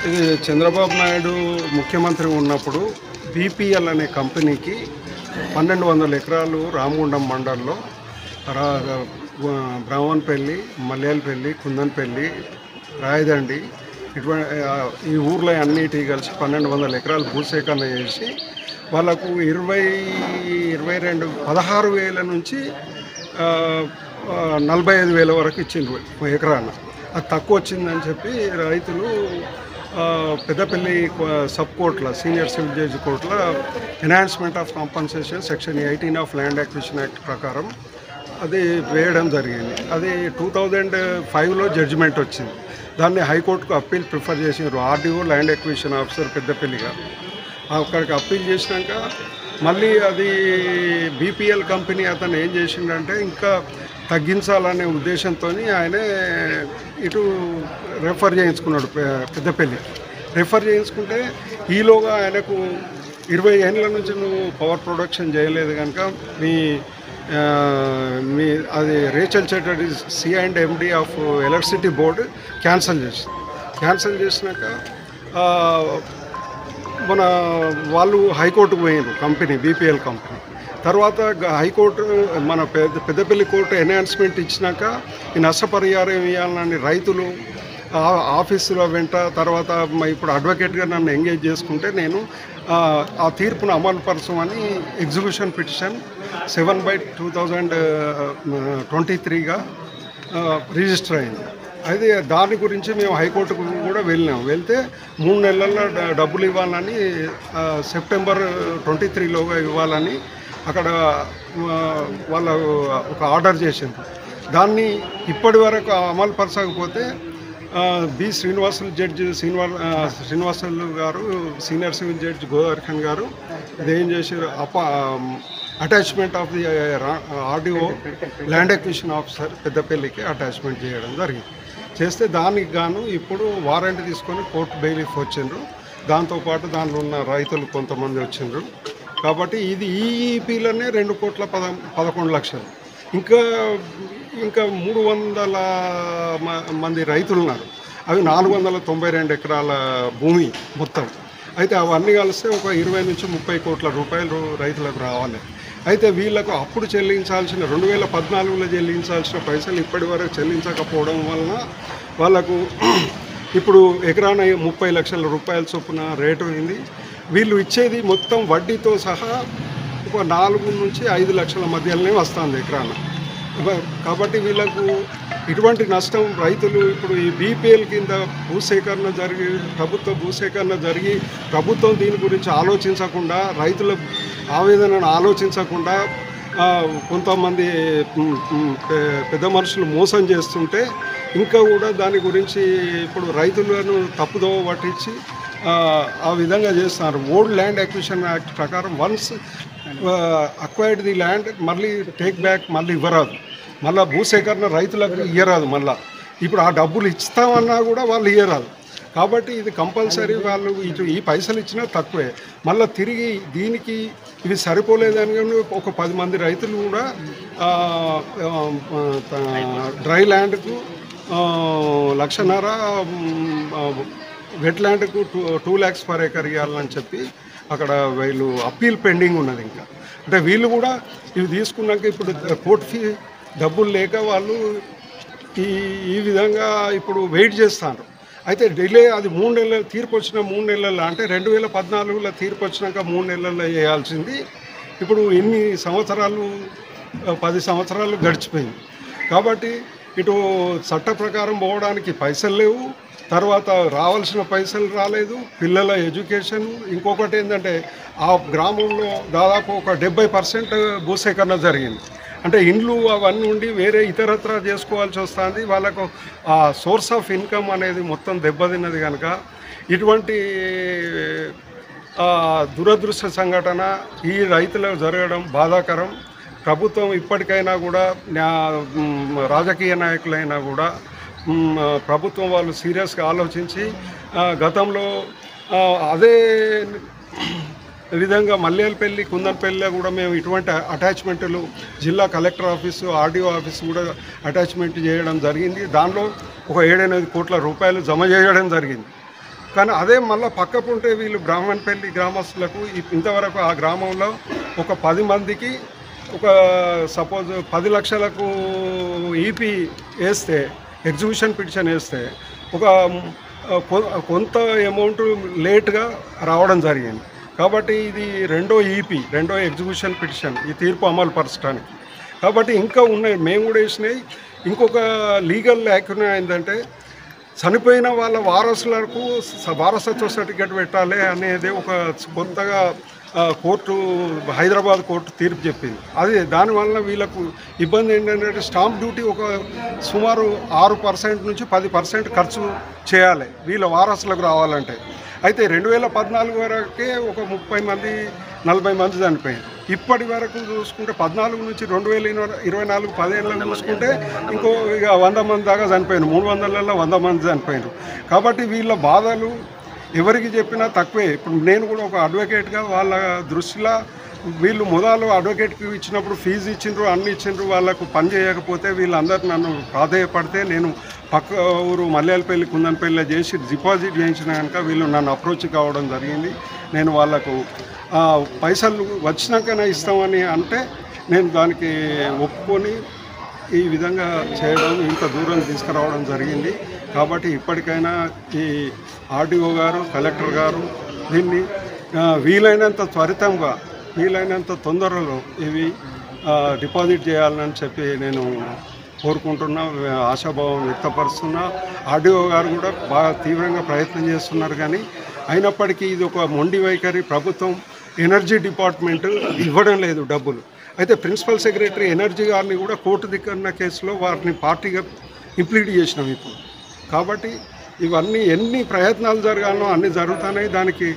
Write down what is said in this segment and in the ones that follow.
ఇది చంద్రబాబు నాయుడు ముఖ్యమంత్రి ఉన్నప్పుడు బీపీఎల్ అనే కంపెనీకి 1200 ఎకరాలు రామగుండం మండలంలో బ్రాహ్మణపల్లి, మల్యాలపల్లి, కుందన్పల్లి, రాయదండి ఇటువంటి ఈ ఊర్లో అన్నిటికీ కలిసి 1200 ఎకరాలు భూసేకరణ చేసి వాళ్ళకు 16,000 నుంచి 45,000 వరకు ఇచ్చిండ్రు ఎకరాన. అది తక్కువ వచ్చిందని చెప్పి రైతులు పెద్దపల్లి సబ్ కోర్టులో సీనియర్ సివిల్ జడ్జి కోర్టులో enhancement of compensation section 18 of land acquisition act ప్రకారం అది వేయడం జరిగింది. అది 2005లో జడ్జిమెంట్ వచ్చింది. దాన్ని హైకోర్టుకు అప్పీల్ ప్రిఫర్ చేసినారు RDO land acquisition officer Peddapalli గారు. అక్కడికి అప్పీల్ చేసినాక మళ్ళీ అది బీపీఎల్ కంపెనీ అతను ఏం చేసిండంటే ఇంకా తగ్గించాలనే ఉద్దేశంతో ఆయనే ఇటు రెఫర్ చేయించుకున్నాడు పెద్దపల్లికి. రెఫర్ చేయించుకుంటే ఈలోగా ఆయనకు 20 ఏళ్ళ నుంచి నువ్వు పవర్ ప్రొడక్షన్ చేయలేదు కనుక మీ అది Rachel Chatterjee C&MD of electricity board cancel చేసినాక మన వాళ్ళు హైకోర్టుకు పోయినారు కంపెనీ బీపీఎల్ కంపెనీ. తర్వాత హైకోర్టు మన పెద్దపల్లి కోర్టు ఎన్హాన్స్మెంట్ ఇచ్చినాక ఈ నష్టపరిహారం ఇవ్వాలని రైతులు ఆఫీసులో వెంట తర్వాత ఇప్పుడు అడ్వకేట్గా నన్ను ఎంగేజ్ చేసుకుంటే నేను ఆ తీర్పును అమలు పరచమని ఎగ్జిక్యూషన్ పిటిషన్ 7/2023గా రిజిస్టర్ అయింది. అయితే దాని గురించి మేము హైకోర్టుకు కూడా వెళ్తే 3 నెలల్లో డబ్బులు ఇవ్వాలని సెప్టెంబర్ 23లోగా ఇవ్వాలని అక్కడ వాళ్ళ ఒక ఆర్డర్ చేసింది. దాన్ని ఇప్పటి వరకు అమలు పరచకపోతే బి శ్రీనివాసులు జడ్జి శ్రీనివాసులు గారు సీనియర్ సివిల్ జడ్జి గోవర్ధన్ గారు ఇదేం చేశారు attachment of the RDO land acquisition officer పెద్దపల్లికి అటాచ్మెంట్ చేయడం జరిగింది. చేస్తే దానికి గాను ఇప్పుడు వారెంట్ తీసుకొని కోర్టు బెయిల్కి వచ్చిండ్రు. దాంతోపాటు దానిలో ఉన్న రైతులు కొంతమంది వచ్చిండ్రు. కాబట్టి ఇది ఈఈపీలోనే 2,11,00,000. ఇంకా 300 మంది రైతులు ఉన్నారు. అవి 492 ఎకరాల భూమి మొత్తం. అయితే అవన్నీ కలిస్తే ఒక 20 నుంచి 30 కోట్ల రూపాయలు రైతులకు రావాలి. అయితే వీళ్ళకు అప్పుడు చెల్లించాల్సిన 2014లో చెల్లించాల్సిన పైసలు ఇప్పటి వరకు చెల్లించకపోవడం వలన వాళ్ళకు ఇప్పుడు ఎకరాన 30 లక్షల రూపాయల చొప్పున రేటు అయింది. వీళ్ళు ఇచ్చేది మొత్తం వడ్డీతో సహా ఒక 4 నుంచి 5 లక్షల మధ్యలోనే వస్తుంది ఎకరాన. కాబట్టి వీళ్ళకు ఇటువంటి నష్టం రైతులు ఇప్పుడు ఈ బీపీఎల్ కింద ప్రభుత్వ భూసేకరణ జరిగి ప్రభుత్వం దీని గురించి ఆలోచించకుండా రైతుల ఆవేదనను ఆలోచించకుండా కొంతమంది పెద్ద మనుషులు మోసం చేస్తుంటే ఇంకా కూడా దాని గురించి ఇప్పుడు రైతులను తప్పుదోవ పట్టించి ఆ విధంగా చేస్తున్నారు. ఓల్డ్ ల్యాండ్ అక్విజిషన్ యాక్ట్ ప్రకారం వన్స్ అక్వైర్డ్ ది ల్యాండ్ మళ్ళీ టేక్ బ్యాక్ మళ్ళీ ఇవ్వరాదు. మళ్ళీ భూసేకరణ రైతులకు ఇయ్యరాదు. మళ్ళీ ఇప్పుడు ఆ డబ్బులు ఇస్తామన్నా కూడా వాళ్ళు ఇయ్యరాదు. కాబట్టి ఇది కంపల్సరీ వాళ్ళు ఈ పైసలు ఇచ్చినా తక్కువే. మళ్ళీ తిరిగి దీనికి ఇది సరిపోలేదని ఒక 10 మంది రైతులు కూడా dry ల్యాండ్కు 1,50,000 wet ల్యాండ్కు 2 lakhs per acre ఇవ్వాలని చెప్పి అక్కడ వీళ్ళు అప్పీల్ పెండింగ్ ఉన్నది. ఇంకా అంటే వీళ్ళు కూడా ఇవి తీసుకున్నాక ఇప్పుడు కోర్టు ఫీ డబ్బులు లేక వాళ్ళు ఈ విధంగా ఇప్పుడు వెయిట్ చేస్తారు. అయితే డిలే అది 3 నెలలు తీర్పు వచ్చిన 3 నెలల్లో అంటే 2014లో తీర్పు వచ్చినాక 3 నెలల్లో చేయాల్సింది ఇప్పుడు ఎన్ని సంవత్సరాలు 10 సంవత్సరాలు గడిచిపోయింది. కాబట్టి ఇటు చట్ట ప్రకారం పోవడానికి పైసలు లేవు, తర్వాత రావాల్సిన పైసలు రాలేదు, పిల్లల ఎడ్యుకేషన్. ఇంకొకటి ఏంటంటే ఆ గ్రామంలో దాదాపు ఒక 70% భూసేకరణ జరిగింది. అంటే ఇండ్లు అవన్నీ ఉండి వేరే ఇతరత్ర చేసుకోవాల్సి వస్తుంది. వాళ్ళకు ఆ సోర్స్ ఆఫ్ ఇన్కమ్ అనేది మొత్తం దెబ్బతిన్నది కనుక ఇటువంటి దురదృష్ట సంఘటన ఈ రైతులకు జరగడం బాధాకరం. ప్రభుత్వం ఇప్పటికైనా కూడా రాజకీయ నాయకులైనా కూడా ప్రభుత్వం వాళ్ళు సీరియస్గా ఆలోచించి గతంలో అదే విధంగా మల్లేలపల్లి, కుందన్పల్లిలో కూడా మేము ఇటువంటి అటాచ్మెంట్లు జిల్లా కలెక్టర్ ఆఫీసు, ఆర్డీఓ ఆఫీసు కూడా అటాచ్మెంట్ చేయడం జరిగింది. దానిలో ఒక 7-8 కోట్ల రూపాయలు జమ చేయడం జరిగింది. కానీ అదే మళ్ళీ పక్కపుంటే వీళ్ళు బ్రాహ్మణపల్లి గ్రామస్తులకు ఇంతవరకు ఆ గ్రామంలో ఒక 10 మందికి ఒక సపోజ్ 10 లక్షలకు ఈపీ వేస్తే, ఎగ్జిక్యూషన్ పిటిషన్ వేస్తే ఒక కొంత అమౌంట్ లేట్గా రావడం జరిగింది. కాబట్టి ఇది రెండో ఎగ్జిక్యూషన్ పిటిషన్ ఈ తీర్పు అమలు పరచడానికి. కాబట్టి ఇంకా ఉన్నాయి, మేము కూడా వేసినాయి. ఇంకొక లీగల్ యాక్ట్ ఏంటంటే చనిపోయిన వాళ్ళ వారసులకు వారసత్వ సర్టిఫికేట్ పెట్టాలి అనేది ఒక కొత్తగా కోర్టు, హైదరాబాద్ కోర్టు తీర్పు చెప్పింది. దానివల్ల వీళ్ళకు ఇబ్బంది ఏంటంటే స్టాంప్ డ్యూటీ ఒక సుమారు 6% నుంచి 10% ఖర్చు చేయాలి వీళ్ళ వారసులకు రావాలంటే. అయితే 2014 వరకే ఒక 30 మంది 40 మంది చనిపోయింది. ఇప్పటి వరకు చూసుకుంటే 14 నుంచి 2024 10 ఏళ్ళకు చూసుకుంటే ఇంకో 100 మంది దాకా చనిపోయారు. 300లలో 100 మంది చనిపోయారు. కాబట్టి వీళ్ళ బాధలు ఎవరికి చెప్పినా తక్కువే. ఇప్పుడు నేను కూడా ఒక అడ్వకేట్గా వాళ్ళ దృష్టిలో వీళ్ళు మొదలు అడ్వకేట్కి ఇచ్చినప్పుడు ఫీజు ఇచ్చిండ్రు, అన్ని ఇచ్చిండ్రు, వాళ్ళకు పని చేయకపోతే వీళ్ళందరూ నన్ను ప్రాధేయపడితే నేను పక్క ఊరు మల్యాలపల్లి కుందనపల్లిలో చేసి డిపాజిట్ చేయించిన కనుక వీళ్ళు నన్ను అప్రోచ్ కావడం జరిగింది. నేను వాళ్ళకు పైసలు వచ్చినాకనే ఇస్తామని అంటే నేను దానికి ఒప్పుకొని ఈ విధంగా చేయడం, ఇంత దూరం తీసుకురావడం జరిగింది. కాబట్టి ఇప్పటికైనా ఈ ఆర్డీఓ గారు, కలెక్టర్ గారు దీన్ని వీలైనంత త్వరితంగా, వీలైనంత తొందరలో ఇవి డిపాజిట్ చేయాలని చెప్పి నేను కోరుకుంటున్నా, ఆశాభావం వ్యక్తపరుస్తున్నా. ఆర్డీఓ గారు కూడా బాగా తీవ్రంగా ప్రయత్నం చేస్తున్నారు. కానీ అయినప్పటికీ ఇది ఒక మొండి వైఖరి. ప్రభుత్వం ఎనర్జీ డిపార్ట్మెంట్ ఇవ్వడం లేదు డబ్బులు. అయితే ప్రిన్సిపల్ సెక్రటరీ ఎనర్జీ గారిని కూడా కోర్టు దిక్కన్న కేసులో వారిని పార్టీగా ఇంప్లీట్ చేసినాం ఇప్పుడు. కాబట్టి ఇవన్నీ ఎన్ని ప్రయత్నాలు జరగాలనో అన్నీ జరుగుతున్నాయి. దానికి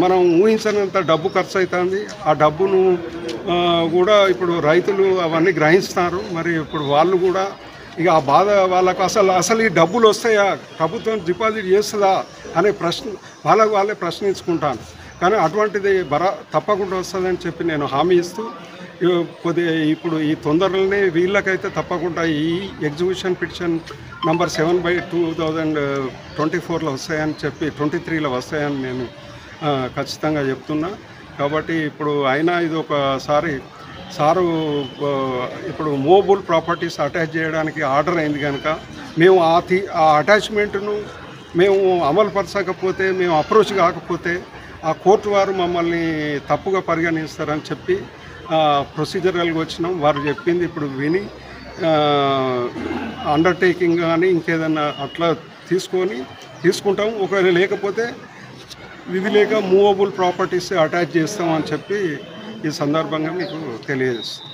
మనం ఊహించనంత డబ్బు ఖర్చు అవుతుంది. ఆ డబ్బును కూడా ఇప్పుడు రైతులు అవన్నీ గ్రహిస్తున్నారు. మరి ఇప్పుడు వాళ్ళు కూడా ఇక ఆ బాధ వాళ్ళకు అసలు ఈ డబ్బులు వస్తాయా, ప్రభుత్వం డిపాజిట్ చేస్తుందా అనే ప్రశ్న వాళ్ళే ప్రశ్నించుకుంటాను. కానీ అటువంటిది తప్పకుండా వస్తుందని చెప్పి నేను హామీ ఇస్తూ ఇప్పుడు ఈ తొందరలోనే వీళ్ళకైతే తప్పకుండా ఈ ఎగ్జిక్యూషన్ పిటిషన్ నంబర్ 7/2024లో వస్తాయని చెప్పి 23లో వస్తాయని నేను ఖచ్చితంగా చెప్తున్నా. కాబట్టి ఇప్పుడు అయినా ఇది ఒకసారి సారు ఇప్పుడు మూవబుల్ ప్రాపర్టీస్ అటాచ్ చేయడానికి ఆర్డర్ అయింది కనుక మేము ఆ అటాచ్మెంట్ను మేము అమలుపరచకపోతే, మేము అప్రోచ్ కాకపోతే ఆ కోర్టు వారు మమ్మల్ని తప్పుగా పరిగణిస్తారని చెప్పి ప్రొసీజరల్గా వచ్చినాం. వారు చెప్పింది ఇప్పుడు విని అండర్టేకింగ్ కానీ ఇంకేదన్నా అట్లా తీసుకుంటాం. ఒకవేళ లేకపోతే విధి లేక మూవబుల్ ప్రాపర్టీస్ అటాచ్ చేస్తామని చెప్పి ఈ సందర్భంగా మీకు తెలియజేస్తాం.